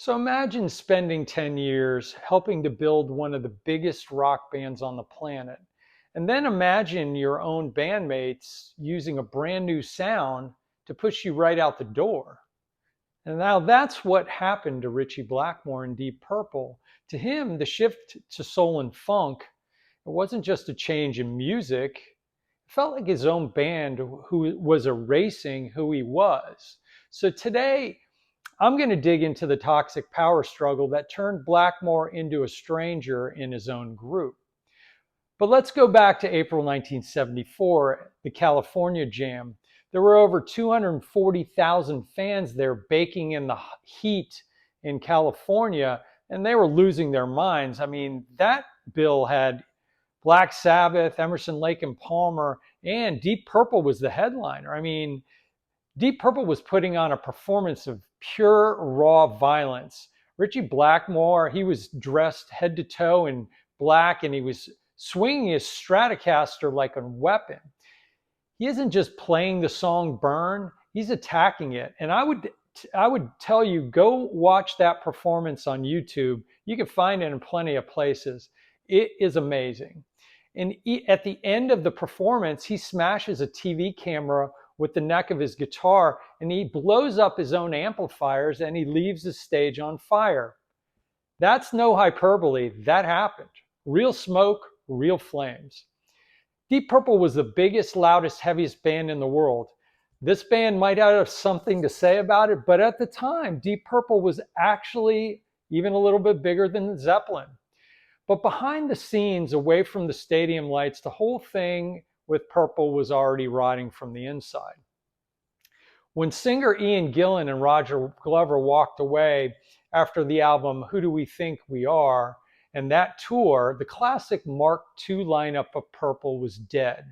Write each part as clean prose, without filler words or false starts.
So imagine spending 10 years helping to build one of the biggest rock bands on the planet. And then imagine your own bandmates using a brand new sound to push you right out the door. And now that's what happened to Ritchie Blackmore in Deep Purple. To him, the shift to soul and funk, it wasn't just a change in music. It felt like his own band who was erasing who he was. So today, I'm going to dig into the toxic power struggle that turned Blackmore into a stranger in his own group. But let's go back to April 1974, the California Jam. There were over 240,000 fans there baking in the heat in California, and they were losing their minds. I mean, that bill had Black Sabbath, Emerson, Lake and Palmer, and Deep Purple was the headliner. I mean, Deep Purple was putting on a performance of pure, raw violence. Ritchie Blackmore, he was dressed head to toe in black and he was swinging his Stratocaster like a weapon. He isn't just playing the song Burn, he's attacking it. And I would tell you, go watch that performance on YouTube. You can find it in plenty of places. It is amazing. And at the end of the performance, he smashes a TV camera with the neck of his guitar, and he blows up his own amplifiers and he leaves the stage on fire. That's no hyperbole. That happened. Real smoke, real flames. Deep Purple was the biggest, loudest, heaviest band in the world. This band might have something to say about it, but at the time, Deep Purple was actually even a little bit bigger than Zeppelin. But behind the scenes, away from the stadium lights, the whole thing with Purple was already rotting from the inside. When singer Ian Gillan and Roger Glover walked away after the album Who Do We Think We Are, and that tour, the classic Mark II lineup of Purple was dead.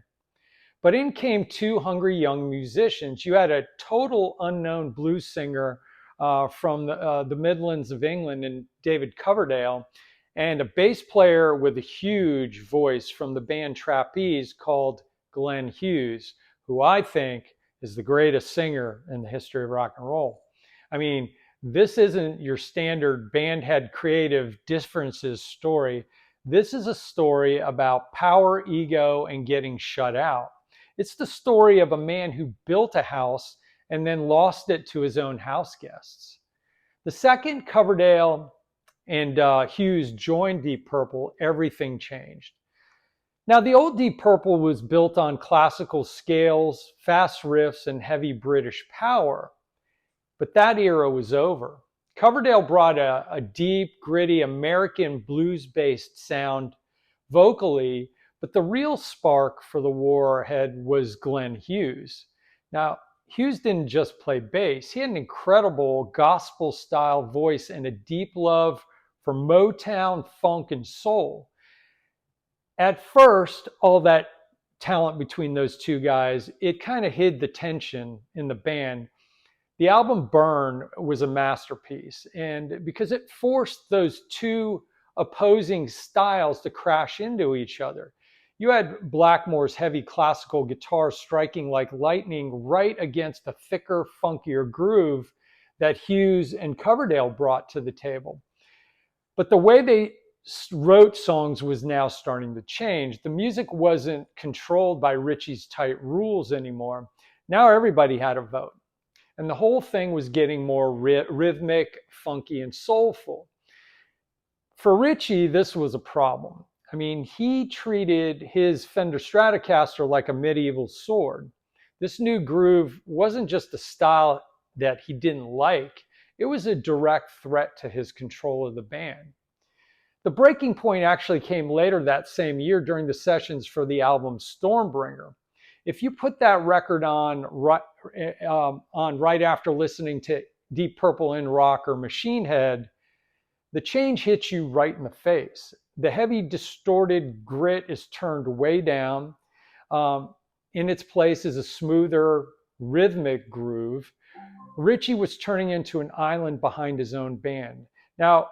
But in came two hungry young musicians. You had a total unknown blues singer from the Midlands of England, and David Coverdale, and a bass player with a huge voice from the band Trapeze called Glenn Hughes, who I think is the greatest singer in the history of rock and roll. I mean, this isn't your standard band had creative differences story. This is a story about power, ego, and getting shut out. It's the story of a man who built a house and then lost it to his own house guests. The second Coverdale and Hughes joined Deep Purple, everything changed. Now, the old Deep Purple was built on classical scales, fast riffs, and heavy British power, but that era was over. Coverdale brought a deep, gritty, American blues-based sound vocally, but the real spark for the warhead was Glenn Hughes. Now, Hughes didn't just play bass. He had an incredible gospel-style voice and a deep love for Motown, funk, and soul. At first, all that talent between those two guys, it kind of hid the tension in the band. The album Burn was a masterpiece, and because it forced those two opposing styles to crash into each other. You had Blackmore's heavy classical guitar striking like lightning right against the thicker, funkier groove that Hughes and Coverdale brought to the table. But the way they wrote songs was now starting to change. The music wasn't controlled by Ritchie's tight rules anymore. Now everybody had a vote. And the whole thing was getting more rhythmic, funky, and soulful. For Ritchie, this was a problem. I mean, he treated his Fender Stratocaster like a medieval sword. This new groove wasn't just a style that he didn't like, it was a direct threat to his control of the band. The breaking point actually came later that same year during the sessions for the album Stormbringer. If you put that record on right after listening to Deep Purple in Rock or Machine Head, the change hits you right in the face. The heavy, distorted grit is turned way down. In its place is a smoother, rhythmic groove. Ritchie was turning into an island behind his own band. Now,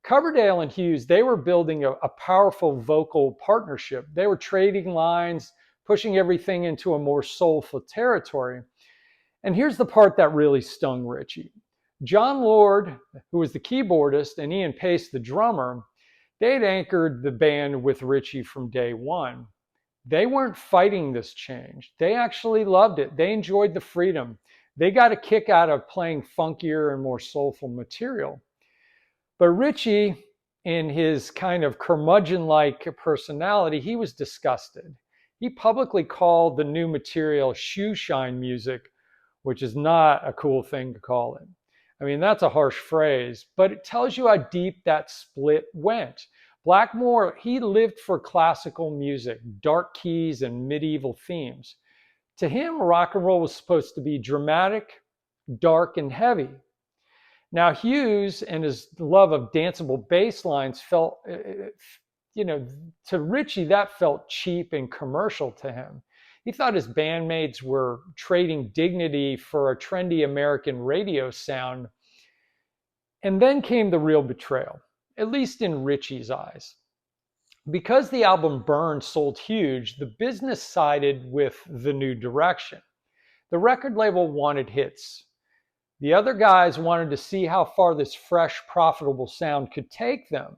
Coverdale and Hughes, they were building a powerful vocal partnership. They were trading lines, pushing everything into a more soulful territory. And here's the part that really stung Ritchie. John Lord, who was the keyboardist, and Ian Pace, the drummer, they'd anchored the band with Ritchie from day one. They weren't fighting this change. They actually loved it. They enjoyed the freedom. They got a kick out of playing funkier and more soulful material. But Ritchie, in his kind of curmudgeon-like personality, he was disgusted. He publicly called the new material shoe shine music, which is not a cool thing to call it. I mean, that's a harsh phrase, but it tells you how deep that split went. Blackmore, he lived for classical music, dark keys, and medieval themes. To him, rock and roll was supposed to be dramatic, dark, and heavy. Now, Hughes and his love of danceable bass lines felt, to Ritchie, that felt cheap and commercial to him. He thought his bandmates were trading dignity for a trendy American radio sound. And then came the real betrayal, at least in Ritchie's eyes. Because the album Burn sold huge, the business sided with the new direction. The record label wanted hits. The other guys wanted to see how far this fresh, profitable sound could take them.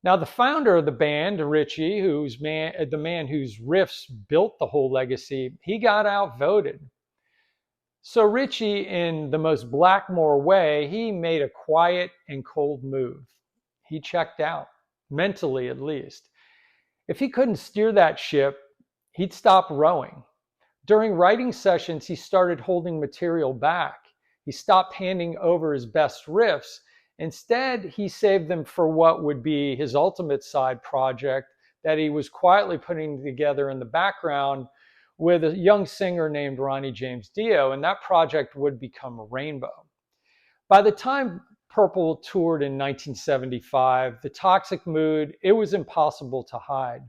Now, the founder of the band, Ritchie, the man whose riffs built the whole legacy, he got outvoted. So Ritchie, in the most Blackmore way, he made a quiet and cold move. He checked out, mentally at least. If he couldn't steer that ship, he'd stop rowing. During writing sessions, he started holding material back. He stopped handing over his best riffs. Instead, he saved them for what would be his ultimate side project that he was quietly putting together in the background with a young singer named Ronnie James Dio, and that project would become Rainbow. By the time Purple toured in 1975, the toxic mood, it was impossible to hide.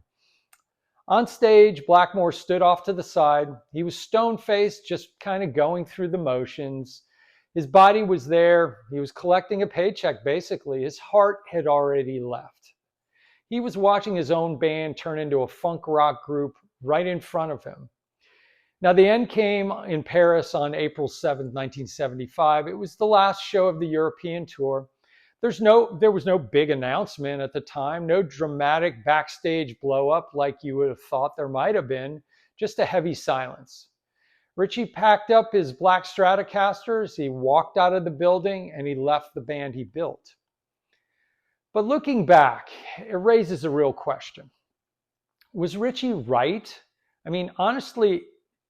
On stage, Blackmore stood off to the side. He was stone-faced, just kind of going through the motions. His body was there. He was collecting a paycheck, basically. His heart had already left. He was watching his own band turn into a funk rock group right in front of him. Now, the end came in Paris on April 7, 1975. It was the last show of the European tour. There was no big announcement at the time, no dramatic backstage blow-up like you would have thought there might have been, just a heavy silence. Ritchie packed up his black Stratocasters, he walked out of the building, and he left the band he built. But looking back, it raises a real question. Was Ritchie right? I mean, honestly,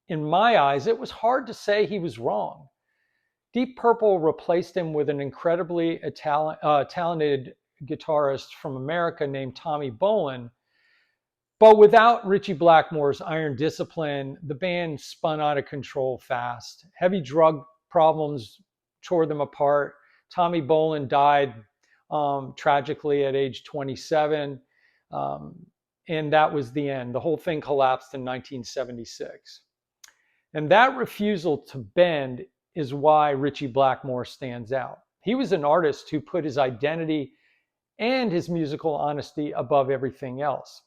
in my eyes, it was hard to say he was wrong. Deep Purple replaced him with an incredibly talented guitarist from America named Tommy Bolin. But without Ritchie Blackmore's iron discipline, the band spun out of control fast. Heavy drug problems tore them apart. Tommy Bolin died tragically at age 27. And that was the end. The whole thing collapsed in 1976. And that refusal to bend is why Ritchie Blackmore stands out. He was an artist who put his identity and his musical honesty above everything else.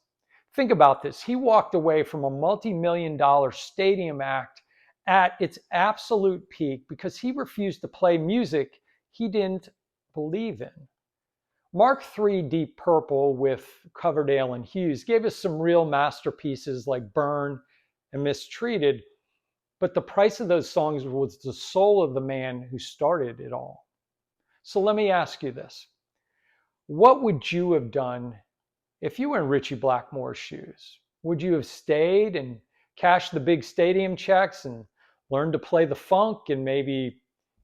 Think about this. He walked away from a multi-million-dollar stadium act at its absolute peak because he refused to play music he didn't believe in. Mark III Deep Purple with Coverdale and Hughes gave us some real masterpieces like Burn and Mistreated, but the price of those songs was the soul of the man who started it all. So let me ask you this. What would you have done if you were in Ritchie Blackmore's shoes? Would you have stayed and cashed the big stadium checks and learned to play the funk and maybe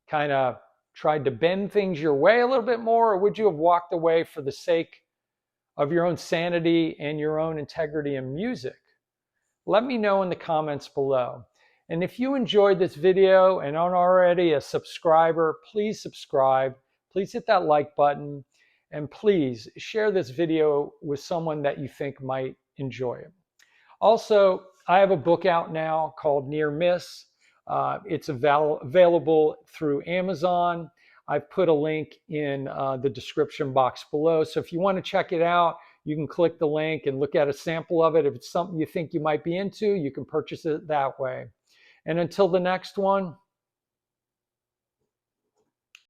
kind of tried to bend things your way a little bit more? Or would you have walked away for the sake of your own sanity and your own integrity in music? Let me know in the comments below. And if you enjoyed this video and aren't already a subscriber, please subscribe. Please hit that like button. And please share this video with someone that you think might enjoy it. Also, I have a book out now called Near Miss. It's available through Amazon. I've put a link in the description box below. So if you want to check it out, you can click the link and look at a sample of it. If it's something you think you might be into, you can purchase it that way. And until the next one,